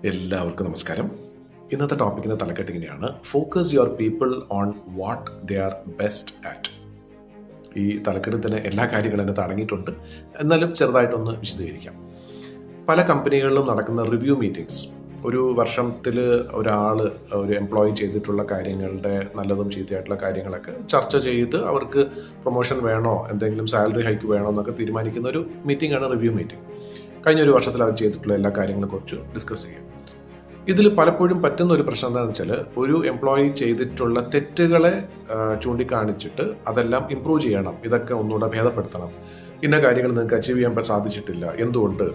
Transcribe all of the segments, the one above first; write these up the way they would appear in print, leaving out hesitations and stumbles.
എല്ലാവർക്കും നമസ്കാരം. ഇന്നത്തെ ടോപ്പിക്കിൻ്റെ തലക്കെട്ട് ഇങ്ങനെയാണ്: focus your people on what they are best at. ഈ തലക്കെട്ടിൽ തന്നെ എല്ലാ കാര്യങ്ങളും എന്നെ തടങ്ങിയിട്ടുണ്ട്, എന്നാലും ചെറുതായിട്ടൊന്ന് വിശദീകരിക്കാം. പല കമ്പനികളിലും നടക്കുന്ന റിവ്യൂ മീറ്റിംഗ്സ്, ഒരു വർഷത്തിൽ ഒരു എംപ്ലോയി ചെയ്തിട്ടുള്ള കാര്യങ്ങളുടെ നല്ലതും ചീത്തയായിട്ടുള്ള കാര്യങ്ങളൊക്കെ ചർച്ച ചെയ്ത് അവർക്ക് പ്രൊമോഷൻ വേണോ, എന്തെങ്കിലും സാലറി ഹൈക്ക് വേണോ എന്നൊക്കെ തീരുമാനിക്കുന്ന ഒരു മീറ്റിംഗാണ് റിവ്യൂ മീറ്റിംഗ്. കഴിഞ്ഞ ഒരു വർഷത്തിൽ അവർ ചെയ്തിട്ടുള്ള എല്ലാ കാര്യങ്ങളെക്കുറിച്ച് ഡിസ്കസ് ചെയ്യും. ഇതിൽ പലപ്പോഴും പറ്റുന്ന ഒരു പ്രശ്നം എന്താണെന്ന് വെച്ചാൽ, ഒരു എംപ്ലോയി ചെയ്തിട്ടുള്ള തെറ്റുകളെ ചൂണ്ടിക്കാണിച്ചിട്ട് അതെല്ലാം ഇമ്പ്രൂവ് ചെയ്യണം, ഇതൊക്കെ ഒന്നുകൂടെ ഭേദപ്പെടുത്തണം, ഇന്ന കാര്യങ്ങൾ നിങ്ങൾക്ക് അച്ചീവ് ചെയ്യാൻ സാധിച്ചിട്ടില്ല, എന്തുകൊണ്ട്,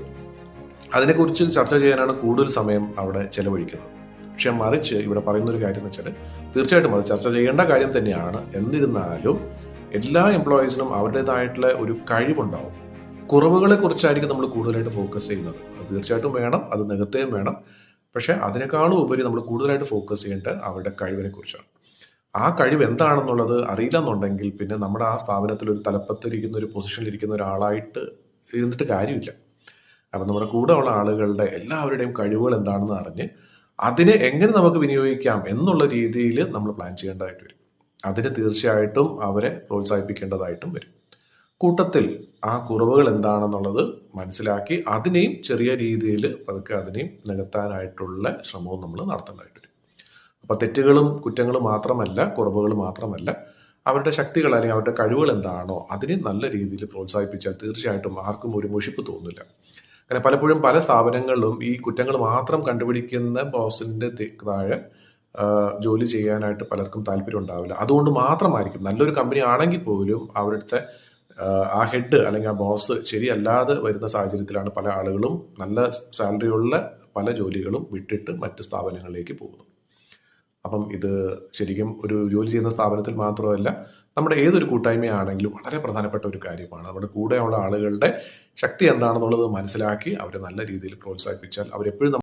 അതിനെക്കുറിച്ച് ചർച്ച ചെയ്യാനാണ് കൂടുതൽ സമയം അവിടെ ചെലവഴിക്കുന്നത്. പക്ഷെ മറിച്ച് ഇവിടെ പറയുന്നൊരു കാര്യം എന്ന് വെച്ചാൽ, തീർച്ചയായിട്ടും അത് ചർച്ച ചെയ്യേണ്ട കാര്യം തന്നെയാണ്. എന്നിരുന്നാലും എല്ലാ എംപ്ലോയീസിനും അവരുടേതായിട്ടുള്ള ഒരു കഴിവുണ്ടാവും. കുറവുകളെ കുറിച്ചായിരിക്കും നമ്മൾ കൂടുതലായിട്ട് ഫോക്കസ് ചെയ്യുന്നത്. അത് തീർച്ചയായിട്ടും വേണം, അത് നികത്തുകയും വേണം. പക്ഷേ അതിനേക്കാളും ഉപരി നമ്മൾ കൂടുതലായിട്ട് ഫോക്കസ് ചെയ്യേണ്ടത് അവരുടെ കഴിവിനെ കുറിച്ചാണ്. ആ കഴിവ് എന്താണെന്നുള്ളത് അറിയില്ല എന്നുണ്ടെങ്കിൽ പിന്നെ നമ്മുടെ ആ സ്ഥാപനത്തിൽ ഒരു തലപ്പത്തിരിക്കുന്ന ഒരു പൊസിഷനിലിരിക്കുന്ന ഒരാളായിട്ട് ഇരുന്നിട്ട് കാര്യമില്ല. അപ്പം നമ്മുടെ കൂടെ ഉള്ള ആളുകളുടെ എല്ലാവരുടെയും കഴിവുകൾ എന്താണെന്ന് അറിഞ്ഞ് അതിനെ എങ്ങനെ നമുക്ക് വിനിയോഗിക്കാം എന്നുള്ള രീതിയിൽ നമ്മൾ പ്ലാൻ ചെയ്യേണ്ടതായിട്ട് വരും. അതിന് തീർച്ചയായിട്ടും അവരെ പ്രോത്സാഹിപ്പിക്കേണ്ടതായിട്ടും വരും. കൂട്ടത്തിൽ ആ കുറവുകൾ എന്താണെന്നുള്ളത് മനസ്സിലാക്കി അതിനെയും ചെറിയ രീതിയിൽ പതുക്കെ അതിനെയും നികത്താനായിട്ടുള്ള ശ്രമവും നമ്മൾ നടത്തേണ്ടതായിട്ട് വരും. അപ്പോൾ തെറ്റുകളും കുറ്റങ്ങളും മാത്രമല്ല, കുറവുകൾ മാത്രമല്ല, അവരുടെ ശക്തികൾ അല്ലെങ്കിൽ അവരുടെ കഴിവുകൾ എന്താണോ അതിനെ നല്ല രീതിയിൽ പ്രോത്സാഹിപ്പിച്ചാൽ തീർച്ചയായിട്ടും ആർക്കും ഒരു മുഷിപ്പ് തോന്നില്ല. അങ്ങനെ പലപ്പോഴും പല സ്ഥാപനങ്ങളിലും ഈ കുറ്റങ്ങൾ മാത്രം കണ്ടുപിടിക്കുന്ന ബോസിന്റെ താഴെ ജോലി ചെയ്യാനായിട്ട് പലർക്കും താല്പര്യം ഉണ്ടാവില്ല. അതുകൊണ്ട് മാത്രമായിരിക്കും നല്ലൊരു കമ്പനി ആണെങ്കിൽ പോലും അവിടുത്തെ ആ ഹെഡ് അല്ലെങ്കിൽ ആ ബോസ് ശരിയല്ലാതെ വരുന്ന സാഹചര്യത്തിലാണ് പല ആളുകളും നല്ല സാലറിയുള്ള പല ജോലികളും വിട്ടിട്ട് മറ്റ് സ്ഥാപനങ്ങളിലേക്ക് പോകുന്നത്. അപ്പം ഇത് ശരിക്കും ഒരു ജോലി ചെയ്യുന്ന സ്ഥാപനത്തിൽ മാത്രമല്ല, നമ്മുടെ ഏതൊരു കൂട്ടായ്മയാണെങ്കിലും വളരെ പ്രധാനപ്പെട്ട ഒരു കാര്യമാണ്. നമ്മുടെ കൂടെയുള്ള ആളുകളുടെ ശക്തി എന്താണെന്നുള്ളത് മനസ്സിലാക്കി അവരെ നല്ല രീതിയിൽ പ്രോത്സാഹിപ്പിച്ചാൽ അവരെപ്പോഴും